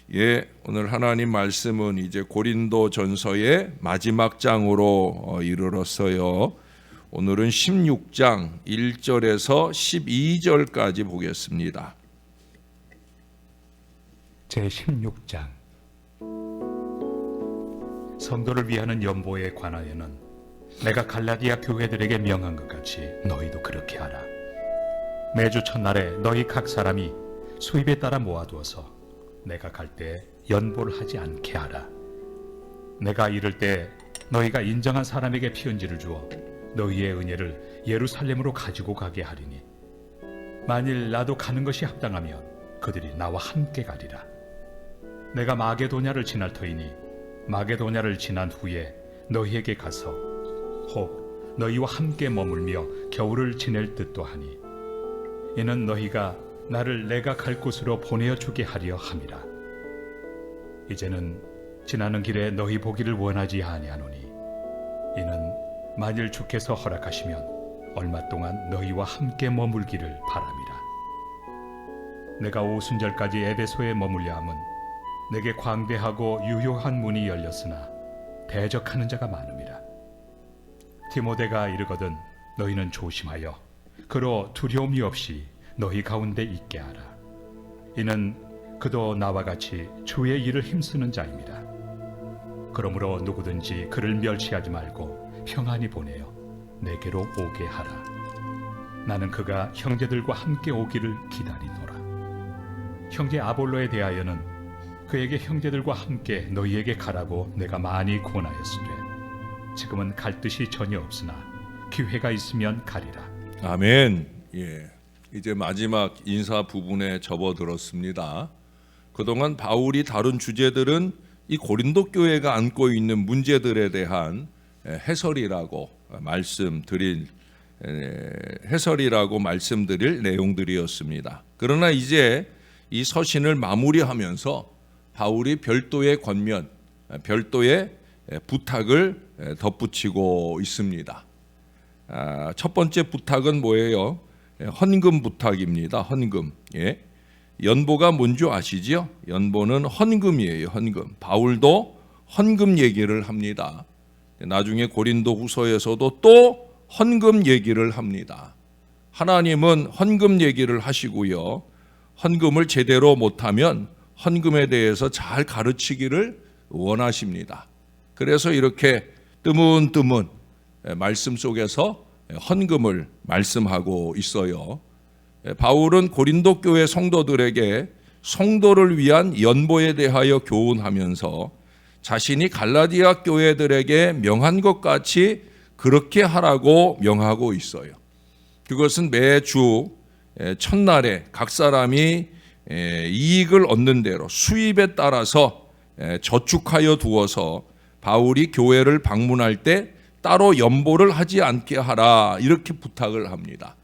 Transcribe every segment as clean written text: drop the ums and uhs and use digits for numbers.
오늘 하나님 말씀은 이제 고린도전서의 마지막 장으로 이르렀어요. 오늘은 16장 1절에서 12절까지 보겠습니다. 제16장 성도를 위하는 연보에 관하여는 내가 갈라디아 교회들에게 명한 것 같이 너희도 그렇게 하라. 매주 첫날에 너희 각 사람이 수입에 따라 모아두어서 내가 갈 때 연보를 하지 않게 하라. 내가 이를 때 너희가 인정한 사람에게 피은지를 주어 너희의 은혜를 예루살렘으로 가지고 가게 하리니 만일 나도 가는 것이 합당하면 그들이 나와 함께 가리라. 내가 마게도냐를 지날 터이니 마게도냐를 지난 후에 너희에게 가서 혹 너희와 함께 머물며 겨울을 지낼 듯도 하니 이는 너희가 나를 내가 갈 곳으로 보내어 주게 하려 함이라. 이제는 지나는 길에 너희 보기를 원하지 아니하노니 이는 만일 주께서 허락하시면 얼마 동안 너희와 함께 머물기를 바람이라. 내가 오순절까지 에베소에 머물려 함은 내게 광대하고 유효한 문이 열렸으나 대적하는 자가 많음이라. 디모데가 이르거든 너희는 조심하여 그로 두려움이 없이 너희 가운데 있게 하라. 이는 그도 나와 같이 주의 일을 힘쓰는 자입니다. 그러므로 누구든지 그를 멸시하지 말고 평안히 보내어 내게로 오게 하라. 나는 그가 형제들과 함께 오기를 기다리노라. 형제 아볼로에 대하여는 그에게 형제들과 함께 너희에게 가라고 내가 많이 권하였으되 지금은 갈 뜻이 전혀 없으나 기회가 있으면 가리라. 아멘. 이제 마지막 인사 부분에 접어들었습니다. 그동안 바울이 다룬 주제들은 이 고린도 교회가 안고 있는 문제들에 대한 해설이라고 말씀드릴 내용들이었습니다. 그러나 이제 이 서신을 마무리하면서 바울이 별도의 권면, 별도의 부탁을 덧붙이고 있습니다. 첫 번째 부탁은 뭐예요? 헌금 부탁입니다. 헌금. 연보가 뭔지 아시죠? 연보는 헌금이에요. 헌금. 바울도 헌금 얘기를 합니다. 나중에 고린도 후서에서도 또 헌금 얘기를 합니다. 하나님은 헌금 얘기를 하시고요. 헌금을 제대로 못하면 헌금에 대해서 잘 가르치기를 원하십니다. 그래서 이렇게 뜨문뜨문 말씀 속에서 헌금을 말씀하고 있어요. 바울은 고린도 교회 성도들에게 성도를 위한 연보에 대하여 교훈하면서 자신이 갈라디아 교회들에게 명한 것 같이 그렇게 하라고 명하고 있어요. 그것은 매주 첫날에 각 사람이 이익을 얻는 대로 수입에 따라서 저축하여 두어서 바울이 교회를 방문할 때 따로 연보를 하지 않게 하라 이렇게 부탁을 합니다.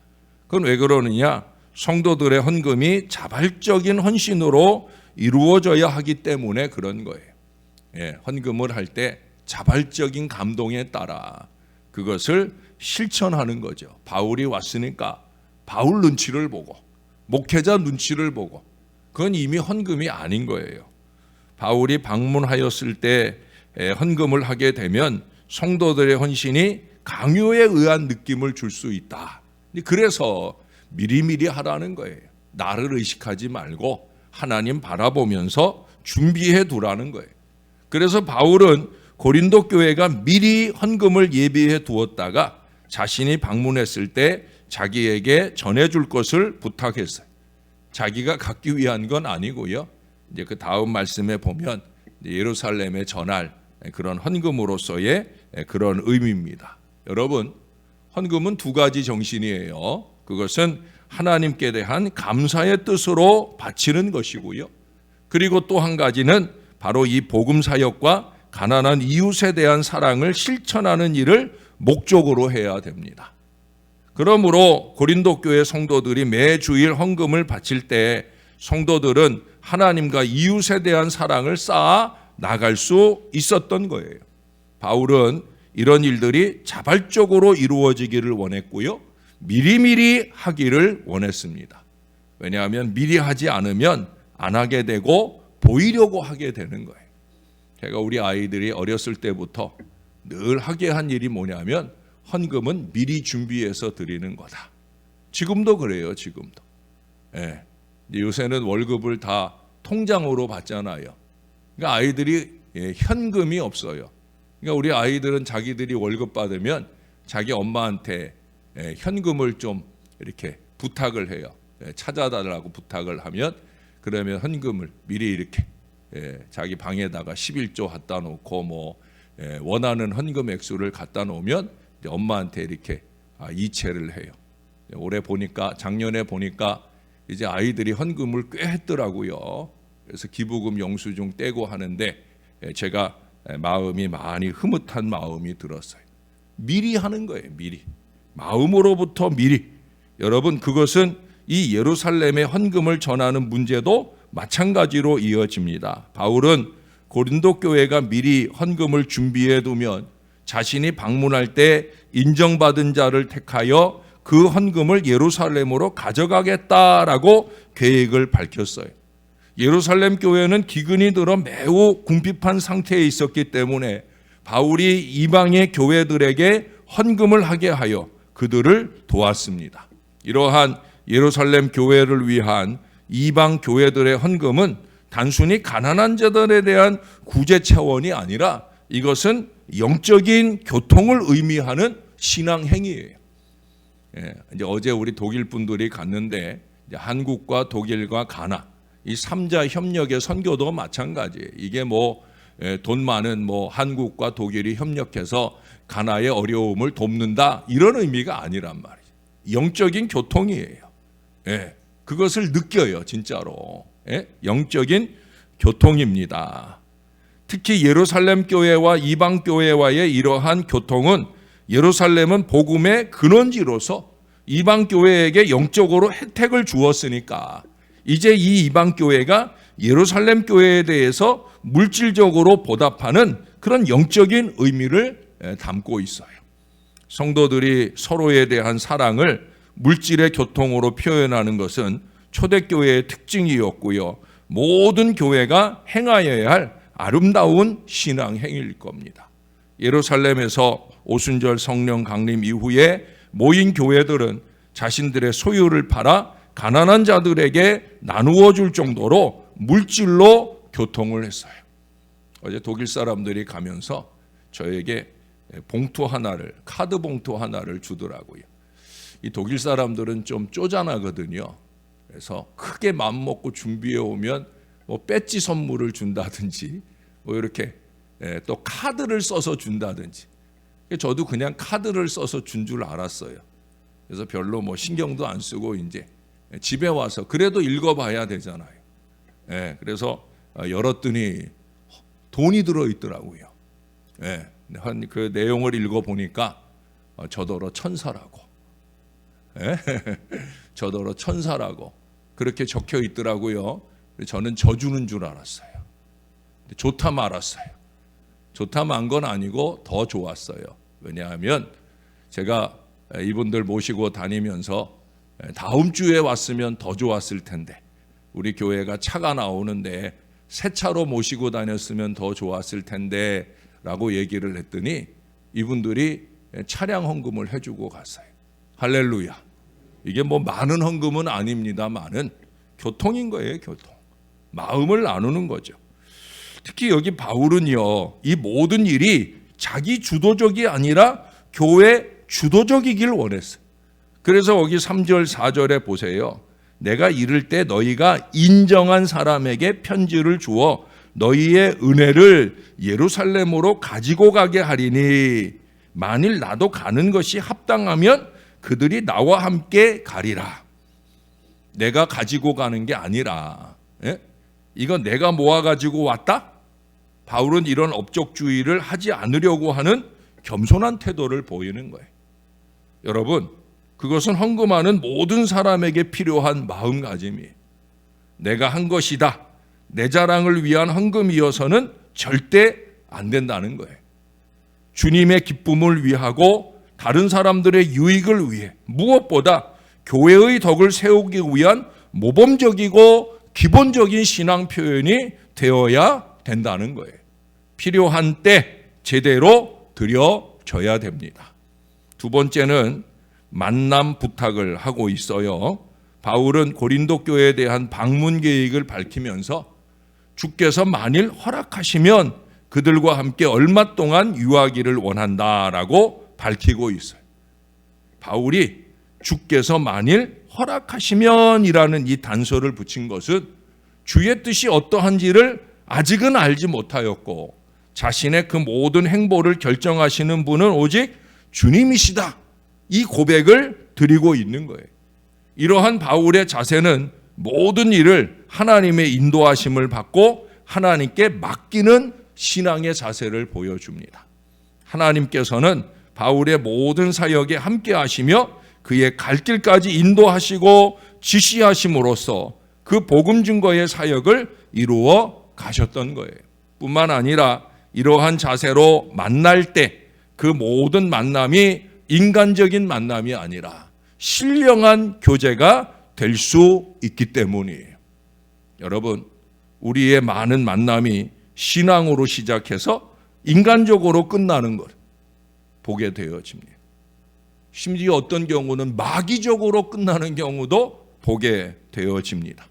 그건 왜 그러느냐? 성도들의 헌금이 자발적인 헌신으로 이루어져야 하기 때문에 그런 거예요. 헌금을 할 때 자발적인 감동에 따라 그것을 실천하는 거죠. 바울이 왔으니까 바울 눈치를 보고 목회자 눈치를 보고 그건 이미 헌금이 아닌 거예요. 바울이 방문하였을 때 헌금을 하게 되면 성도들의 헌신이 강요에 의한 느낌을 줄 수 있다. 그래서 미리미리 하라는 거예요. 나를 의식하지 말고 하나님 바라보면서 준비해 두라는 거예요. 그래서 바울은 고린도 교회가 미리 헌금을 예비해 두었다가 자신이 방문했을 때 자기에게 전해줄 것을 부탁했어요. 자기가 갖기 위한 건 아니고요. 이제 그 다음 말씀에 보면 예루살렘에 전할 그런 헌금으로서의 그런 의미입니다. 여러분, 헌금은 두 가지 정신이에요. 그것은 하나님께 대한 감사의 뜻으로 바치는 것이고요. 그리고 또 한 가지는 바로 이 복음 사역과 가난한 이웃에 대한 사랑을 실천하는 일을 목적으로 해야 됩니다. 그러므로 고린도 교회 성도들이 매주일 헌금을 바칠 때 성도들은 하나님과 이웃에 대한 사랑을 쌓아 나갈 수 있었던 거예요. 바울은 이런 일들이 자발적으로 이루어지기를 원했고요. 미리미리 하기를 원했습니다. 왜냐하면 미리 하지 않으면 안 하게 되고 보이려고 하게 되는 거예요. 제가 우리 아이들이 어렸을 때부터 늘 하게 한 일이 뭐냐면 헌금은 미리 준비해서 드리는 거다. 지금도 그래요. 지금도. 예. 요새는 월급을 다 통장으로 받잖아요. 그러니까 아이들이 현금이 없어요. 그러니까 우리 아이들은 자기들이 월급 받으면 자기 엄마한테 현금을 좀 이렇게 부탁을 해요. 찾아달라고 부탁을 하면 그러면 현금을 미리 이렇게 자기 방에다가 11조 갖다 놓고 뭐 원하는 헌금 액수를 갖다 놓으면 엄마한테 이렇게 이체를 해요. 올해 보니까 작년에 보니까 이제 아이들이 헌금을 꽤 했더라고요. 그래서 기부금 영수증 떼고 하는데 제가 마음이 많이 흐뭇한 마음이 들었어요. 미리 하는 거예요. 미리. 마음으로부터 미리. 여러분 그것은 이 예루살렘의 헌금을 전하는 문제도 마찬가지로 이어집니다. 바울은 고린도 교회가 미리 헌금을 준비해 두면 자신이 방문할 때 인정받은 자를 택하여 그 헌금을 예루살렘으로 가져가겠다라고 계획을 밝혔어요. 예루살렘 교회는 기근이 들어 매우 궁핍한 상태에 있었기 때문에 바울이 이방의 교회들에게 헌금을 하게 하여 그들을 도왔습니다. 이러한 예루살렘 교회를 위한 이방 교회들의 헌금은 단순히 가난한 자들에 대한 구제 차원이 아니라 이것은 영적인 교통을 의미하는 신앙 행위예요. 이제 어제 우리 독일 분들이 갔는데 이제 한국과 독일과 가나 이 3자 협력의 선교도 마찬가지예요. 이게 뭐 돈 많은 뭐 한국과 독일이 협력해서 가나의 어려움을 돕는다 이런 의미가 아니란 말이에요. 영적인 교통이에요. 그것을 느껴요, 진짜로. 영적인 교통입니다. 특히 예루살렘 교회와 이방 교회와의 이러한 교통은 예루살렘은 복음의 근원지로서 이방 교회에게 영적으로 혜택을 주었으니까 이제 이 이방 교회가 예루살렘 교회에 대해서 물질적으로 보답하는 그런 영적인 의미를 담고 있어요. 성도들이 서로에 대한 사랑을 물질의 교통으로 표현하는 것은 초대교회의 특징이었고요. 모든 교회가 행하여야 할 아름다운 신앙 행위일 겁니다. 예루살렘에서 오순절 성령 강림 이후에 모인 교회들은 자신들의 소유를 팔아 가난한 자들에게 나누어 줄 정도로 물질로 교통을 했어요. 어제 독일 사람들이 가면서 저에게 봉투 하나를, 카드 봉투 하나를 주더라고요. 이 독일 사람들은 좀 쪼잔하거든요. 그래서 크게 마음 먹고 준비해 오면 뭐 배지 선물을 준다든지 뭐 이렇게 또 카드를 써서 준다든지. 저도 그냥 카드를 써서 준 줄 알았어요. 그래서 별로 뭐 신경도 안 쓰고 이제 집에 와서 그래도 읽어봐야 되잖아요. 그래서 열었더니 돈이 들어 있더라고요. 그 내용을 읽어보니까 저더러 천사라고. 저더러 천사라고 그렇게 적혀 있더라고요. 저는 져주는 줄 알았어요. 좋다 말았어요. 좋다 만 건 아니고 더 좋았어요. 왜냐하면 제가 이분들 모시고 다니면서 다음 주에 왔으면 더 좋았을 텐데 우리 교회가 차가 나오는데 새 차로 모시고 다녔으면 더 좋았을 텐데 라고 얘기를 했더니 이분들이 차량 헌금을 해주고 갔어요. 할렐루야. 이게 뭐 많은 헌금은 아닙니다만은 교통인 거예요. 교통. 마음을 나누는 거죠. 특히 여기 바울은요, 이 모든 일이 자기 주도적이 아니라 교회 주도적이길 원했어요. 그래서 여기 3절 4절에 보세요. 내가 이를 때 너희가 인정한 사람에게 편지를 주어 너희의 은혜를 예루살렘으로 가지고 가게 하리니 만일 나도 가는 것이 합당하면 그들이 나와 함께 가리라. 내가 가지고 가는 게 아니라 이건 내가 모아가지고 왔다? 바울은 이런 업적주의를 하지 않으려고 하는 겸손한 태도를 보이는 거예요. 여러분, 그것은 헌금하는 모든 사람에게 필요한 마음가짐이에요. 내가 한 것이다. 내 자랑을 위한 헌금이어서는 절대 안 된다는 거예요. 주님의 기쁨을 위하고 다른 사람들의 유익을 위해 무엇보다 교회의 덕을 세우기 위한 모범적이고 기본적인 신앙 표현이 되어야 된다는 거예요. 필요한 때 제대로 드려져야 됩니다. 두 번째는 만남 부탁을 하고 있어요. 바울은 고린도 교회에 대한 방문 계획을 밝히면서 주께서 만일 허락하시면 그들과 함께 얼마 동안 유하기를 원한다라고 밝히고 있어요. 바울이 주께서 만일 허락하시면이라는 이 단서를 붙인 것은 주의 뜻이 어떠한지를 아직은 알지 못하였고 자신의 그 모든 행보를 결정하시는 분은 오직 주님이시다. 이 고백을 드리고 있는 거예요. 이러한 바울의 자세는 모든 일을 하나님의 인도하심을 받고 하나님께 맡기는 신앙의 자세를 보여줍니다. 하나님께서는 바울의 모든 사역에 함께 하시며 그의 갈 길까지 인도하시고 지시하심으로써 그 복음 증거의 사역을 이루어 가셨던 거예요. 뿐만 아니라 이러한 자세로 만날 때 그 모든 만남이 인간적인 만남이 아니라 신령한 교제가 될 수 있기 때문이에요. 여러분, 우리의 많은 만남이 신앙으로 시작해서 인간적으로 끝나는 걸 보게 되어집니다. 심지어 어떤 경우는 마귀적으로 끝나는 경우도 보게 되어집니다.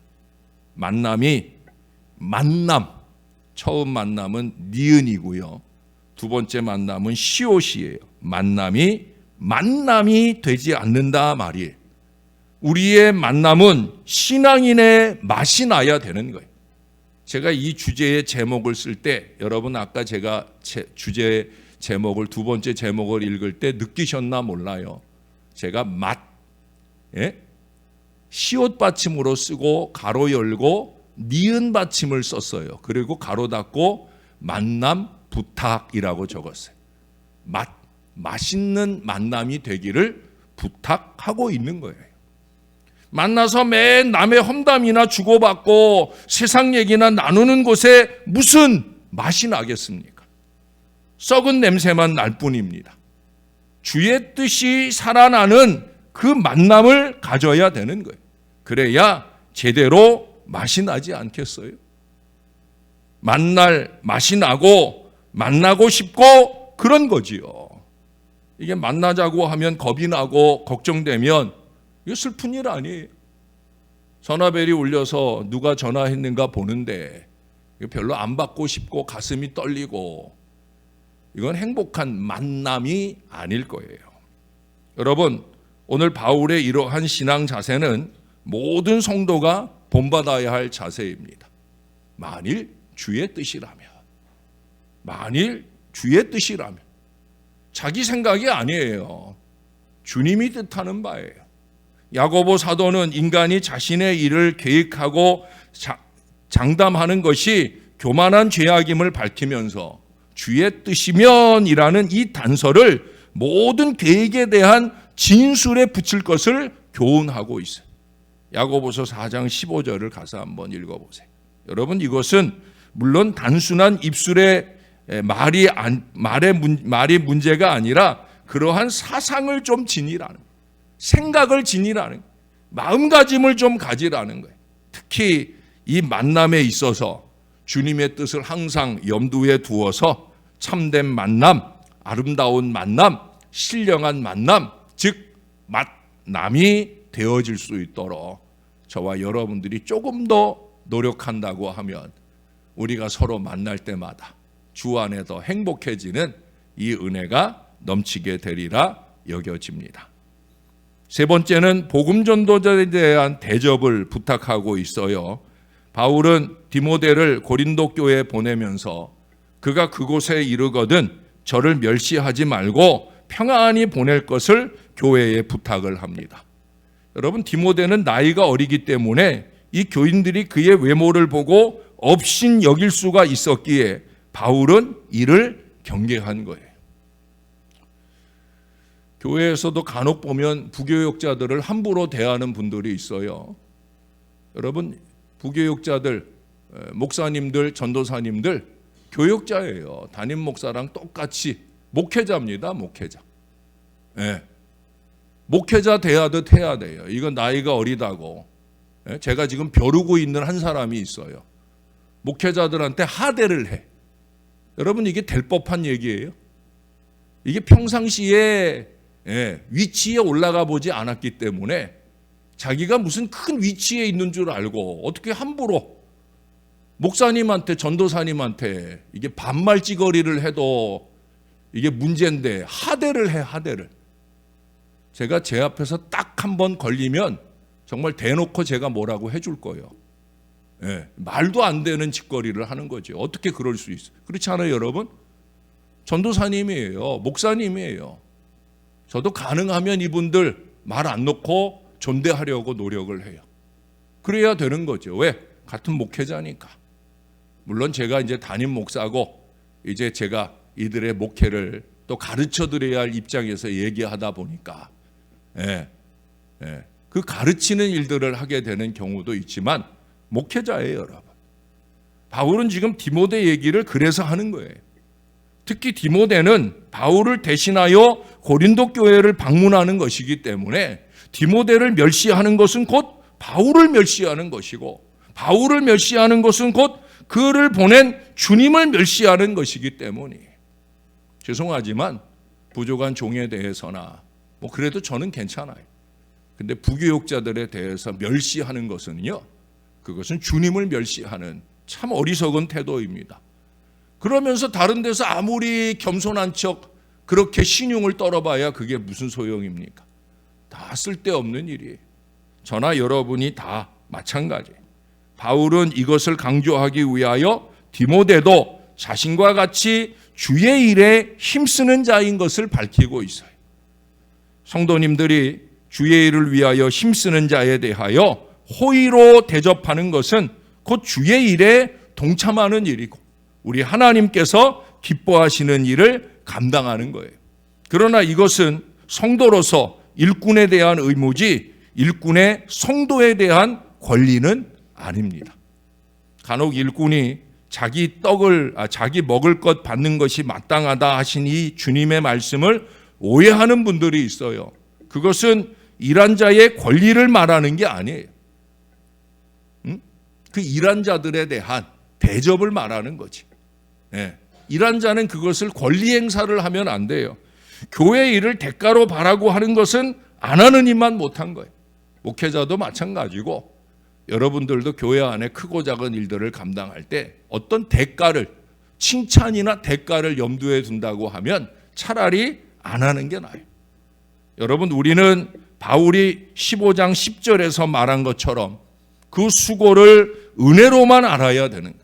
처음 만남은 니은이고요. 두 번째 만남은 시옷이에요. 만남이 되지 않는다 말이에요. 우리의 만남은 신앙인의 맛이 나야 되는 거예요. 제가 이 주제의 제목을 쓸 때 여러분 아까 제가 주제 제목을 두 번째 제목을 읽을 때 느끼셨나 몰라요. 제가 시옷 받침으로 쓰고 가로 열고 니은 받침을 썼어요. 그리고 가로 닫고 만남 부탁이라고 적었어요. 맛있는 만남이 되기를 부탁하고 있는 거예요. 만나서 맨 남의 험담이나 주고받고 세상 얘기나 나누는 곳에 무슨 맛이 나겠습니까? 썩은 냄새만 날 뿐입니다. 주의 뜻이 살아나는 그 만남을 가져야 되는 거예요. 그래야 제대로 맛이 나지 않겠어요? 만날 맛이 나고 만나고 싶고 그런 거지요. 이게 만나자고 하면 겁이 나고 걱정되면 이거 슬픈 일 아니에요. 전화벨이 울려서 누가 전화했는가 보는데 별로 안 받고 싶고 가슴이 떨리고 이건 행복한 만남이 아닐 거예요. 여러분, 오늘 바울의 이러한 신앙 자세는 모든 성도가 본받아야 할 자세입니다. 만일 주의 뜻이라면 자기 생각이 아니에요. 주님이 뜻하는 바예요. 야고보 사도는 인간이 자신의 일을 계획하고 장담하는 것이 교만한 죄악임을 밝히면서 주의 뜻이면이라는 이 단서를 모든 계획에 대한 진술에 붙일 것을 교훈하고 있어요. 야고보서 4장 15절을 가서 한번 읽어보세요. 여러분, 이것은 물론 단순한 입술의 말이 문제가 아니라 그러한 사상을 좀 지니라는 거예요. 생각을 지니라는 거예요. 마음가짐을 좀 가지라는 거예요. 특히 이 만남에 있어서 주님의 뜻을 항상 염두에 두어서 참된 만남, 아름다운 만남, 신령한 만남, 즉 만남이 되어질 수 있도록 저와 여러분들이 조금 더 노력한다고 하면 우리가 서로 만날 때마다 주 안에 더 행복해지는 이 은혜가 넘치게 되리라 여겨집니다. 세 번째는 복음 전도자에 대한 대접을 부탁하고 있어요. 바울은 디모데를 고린도 교회에 보내면서 그가 그곳에 이르거든 저를 멸시하지 말고 평안히 보낼 것을 교회에 부탁을 합니다. 여러분, 디모데는 나이가 어리기 때문에 이 교인들이 그의 외모를 보고 업신 여길 수가 있었기에 바울은 이를 경계한 거예요. 교회에서도 간혹 보면 부교육자들을 함부로 대하는 분들이 있어요. 여러분, 부교육자들, 목사님들, 전도사님들 교육자예요. 담임 목사랑 똑같이 목회자입니다. 목회자. 네. 목회자 대하듯 해야 돼요. 이건 나이가 어리다고. 제가 지금 벼르고 있는 한 사람이 있어요. 목회자들한테 하대를 해. 여러분 이게 될 법한 얘기예요. 이게 평상시에 위치에 올라가 보지 않았기 때문에 자기가 무슨 큰 위치에 있는 줄 알고 어떻게 함부로 목사님한테 전도사님한테 이게 반말찌거리를 해도 이게 문제인데 하대를 해. 하대를. 제가 제 앞에서 딱 한 번 걸리면 정말 대놓고 제가 뭐라고 해줄 거예요. 말도 안 되는 짓거리를 하는 거죠. 어떻게 그럴 수 있어요? 그렇지 않아요, 여러분? 전도사님이에요. 목사님이에요. 저도 가능하면 이분들 말 안 놓고 존대하려고 노력을 해요. 그래야 되는 거죠. 왜? 같은 목회자니까. 물론 제가 이제 담임 목사고 이제 제가 이들의 목회를 또 가르쳐 드려야 할 입장에서 얘기하다 보니까 그 가르치는 일들을 하게 되는 경우도 있지만 목회자예요, 여러분. 바울은 지금 디모데 얘기를 그래서 하는 거예요. 특히 디모데는 바울을 대신하여 고린도 교회를 방문하는 것이기 때문에 디모데를 멸시하는 것은 곧 바울을 멸시하는 것이고 바울을 멸시하는 것은 곧 그를 보낸 주님을 멸시하는 것이기 때문이에요. 죄송하지만 부족한 종에 대해서나 뭐 그래도 저는 괜찮아요. 근데 부교육자들에 대해서 멸시하는 것은요, 그것은 주님을 멸시하는 참 어리석은 태도입니다. 그러면서 다른 데서 아무리 겸손한 척 그렇게 신용을 떨어봐야 그게 무슨 소용입니까? 다 쓸데없는 일이에요. 저나 여러분이 다 마찬가지예요. 바울은 이것을 강조하기 위하여 디모데도 자신과 같이 주의 일에 힘쓰는 자인 것을 밝히고 있어요. 성도님들이 주의 일을 위하여 힘쓰는 자에 대하여 호의로 대접하는 것은 곧 주의 일에 동참하는 일이고 우리 하나님께서 기뻐하시는 일을 감당하는 거예요. 그러나 이것은 성도로서 일꾼에 대한 의무지 일꾼의 성도에 대한 권리는 아닙니다. 간혹 일꾼이 자기 먹을 것 받는 것이 마땅하다 하신 이 주님의 말씀을 오해하는 분들이 있어요. 그것은 일한 자의 권리를 말하는 게 아니에요. 그 일한 자들에 대한 대접을 말하는 거지. 일한 자는 그것을 권리 행사를 하면 안 돼요. 교회 일을 대가로 바라고 하는 것은 안 하는 일만 못한 거예요. 목회자도 마찬가지고 여러분들도 교회 안에 크고 작은 일들을 감당할 때 어떤 대가를, 칭찬이나 대가를 염두에 둔다고 하면 차라리 안 하는 게 나아요. 여러분, 우리는 바울이 15장 10절에서 말한 것처럼 그 수고를 은혜로만 알아야 되는 거예요.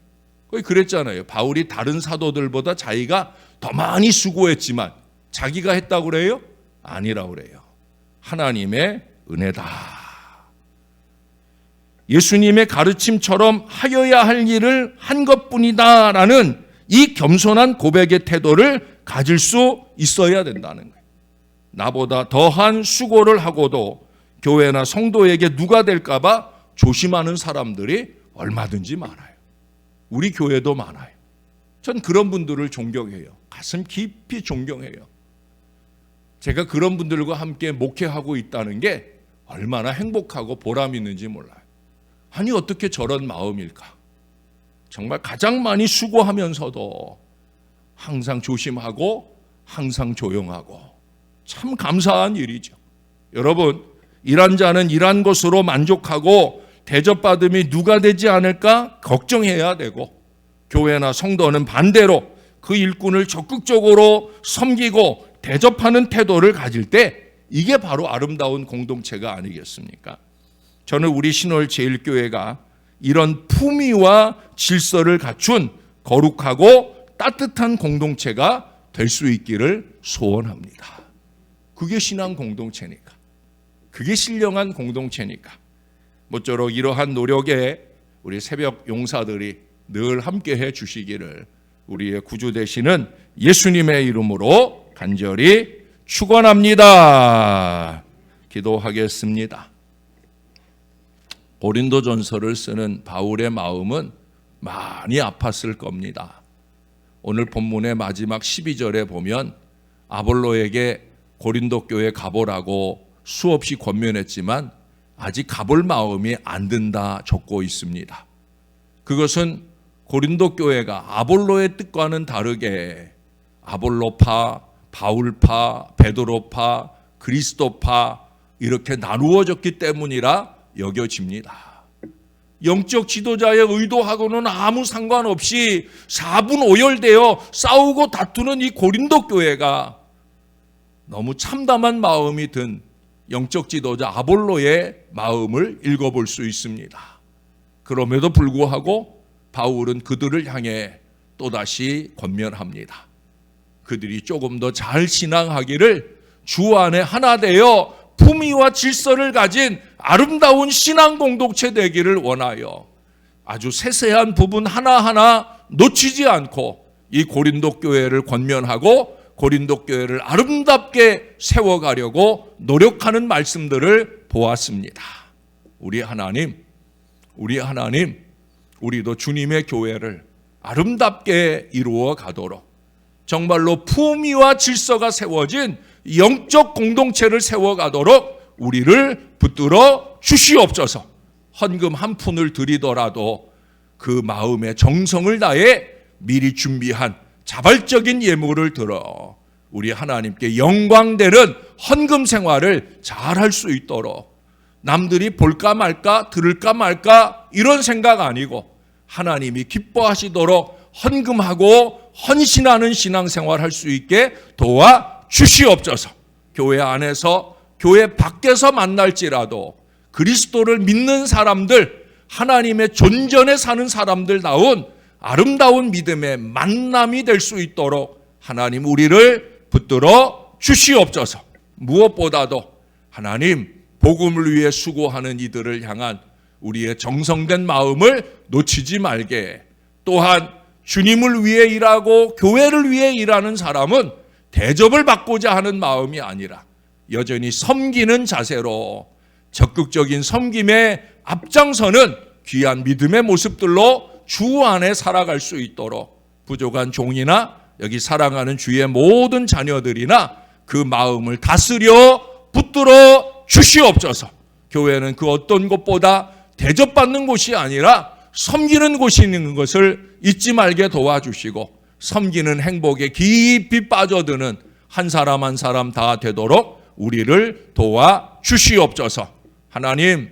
거기 그랬잖아요. 바울이 다른 사도들보다 자기가 더 많이 수고했지만 자기가 했다고 그래요? 아니라고 그래요. 하나님의 은혜다. 예수님의 가르침처럼 하여야 할 일을 한 것뿐이다라는 이 겸손한 고백의 태도를 가질 수 있어야 된다는 거예요. 나보다 더한 수고를 하고도 교회나 성도에게 누가 될까 봐 조심하는 사람들이 얼마든지 많아요. 우리 교회도 많아요. 전 그런 분들을 존경해요. 가슴 깊이 존경해요. 제가 그런 분들과 함께 목회하고 있다는 게 얼마나 행복하고 보람 있는지 몰라요. 아니 어떻게 저런 마음일까? 정말 가장 많이 수고하면서도 항상 조심하고 항상 조용하고 참 감사한 일이죠. 여러분, 일한 자는 일한 것으로 만족하고 대접받음이 누가 되지 않을까 걱정해야 되고 교회나 성도는 반대로 그 일꾼을 적극적으로 섬기고 대접하는 태도를 가질 때 이게 바로 아름다운 공동체가 아니겠습니까? 저는 우리 신월 제일교회가 이런 품위와 질서를 갖춘 거룩하고 따뜻한 공동체가 될 수 있기를 소원합니다. 그게 신앙 공동체니까. 그게 신령한 공동체니까. 모쪼록 이러한 노력에 우리 새벽 용사들이 늘 함께해 주시기를 우리의 구주 되시는 예수님의 이름으로 간절히 축원합니다. 기도하겠습니다. 고린도전서를 쓰는 바울의 마음은 많이 아팠을 겁니다. 오늘 본문의 마지막 12절에 보면 아볼로에게 고린도 교회 가보라고 수없이 권면했지만 아직 가볼 마음이 안 든다 적고 있습니다. 그것은 고린도 교회가 아볼로의 뜻과는 다르게 아볼로파, 바울파, 베드로파, 그리스도파 이렇게 나누어졌기 때문이라 여겨집니다. 영적 지도자의 의도하고는 아무 상관없이 4분 5열되어 싸우고 다투는 이 고린도 교회가 너무 참담한 마음이 든 영적 지도자 아볼로의 마음을 읽어볼 수 있습니다. 그럼에도 불구하고 바울은 그들을 향해 또다시 권면합니다. 그들이 조금 더 잘 신앙하기를 주 안에 하나 되어 품위와 질서를 가진 아름다운 신앙 공동체 되기를 원하여 아주 세세한 부분 하나하나 놓치지 않고 이 고린도 교회를 권면하고 고린도 교회를 아름답게 세워가려고 노력하는 말씀들을 보았습니다. 우리 하나님, 우리도 주님의 교회를 아름답게 이루어 가도록 정말로 품위와 질서가 세워진 영적 공동체를 세워가도록 우리를 붙들어 주시옵소서. 헌금 한 푼을 드리더라도 그 마음의 정성을 다해 미리 준비한 자발적인 예물을 들어 우리 하나님께 영광되는 헌금 생활을 잘할 수 있도록 남들이 볼까 말까 들을까 말까 이런 생각 아니고 하나님이 기뻐하시도록 헌금하고 헌신하는 신앙생활 할 수 있게 도와 주시옵소서. 교회 안에서 교회 밖에서 만날지라도 그리스도를 믿는 사람들, 하나님의 존전에 사는 사람들다운 아름다운 믿음의 만남이 될 수 있도록 하나님 우리를 붙들어 주시옵소서. 무엇보다도 하나님 복음을 위해 수고하는 이들을 향한 우리의 정성된 마음을 놓치지 말게. 또한 주님을 위해 일하고 교회를 위해 일하는 사람은 대접을 받고자 하는 마음이 아니라 여전히 섬기는 자세로 적극적인 섬김에 앞장서는 귀한 믿음의 모습들로 주 안에 살아갈 수 있도록 부족한 종이나 여기 사랑하는 주의 모든 자녀들이나 그 마음을 다스려 붙들어 주시옵소서. 교회는 그 어떤 곳보다 대접받는 곳이 아니라 섬기는 곳이 있는 것을 잊지 말게 도와주시고 섬기는 행복에 깊이 빠져드는 한 사람 한 사람 다 되도록 우리를 도와주시옵소서. 하나님,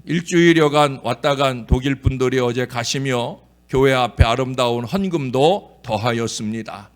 일주일여간 왔다 간 독일 분들이 어제 가시며 교회 앞에 아름다운 헌금도 더하였습니다.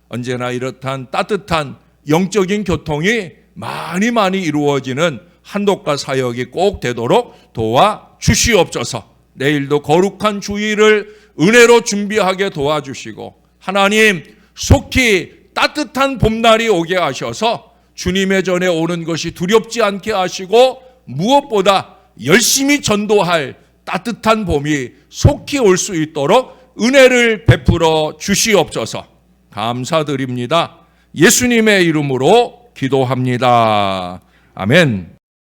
언제나 이렇단 따뜻한 영적인 교통이 많이 이루어지는 한독가 사역이 꼭 되도록 도와주시옵소서. 내일도 거룩한 주일을 은혜로 준비하게 도와주시고 하나님 속히 따뜻한 봄날이 오게 하셔서 주님의 전에 오는 것이 두렵지 않게 하시고 무엇보다 열심히 전도할 따뜻한 봄이 속히 올 수 있도록 은혜를 베풀어 주시옵소서. 감사드립니다. 예수님의 이름으로 기도합니다. 아멘.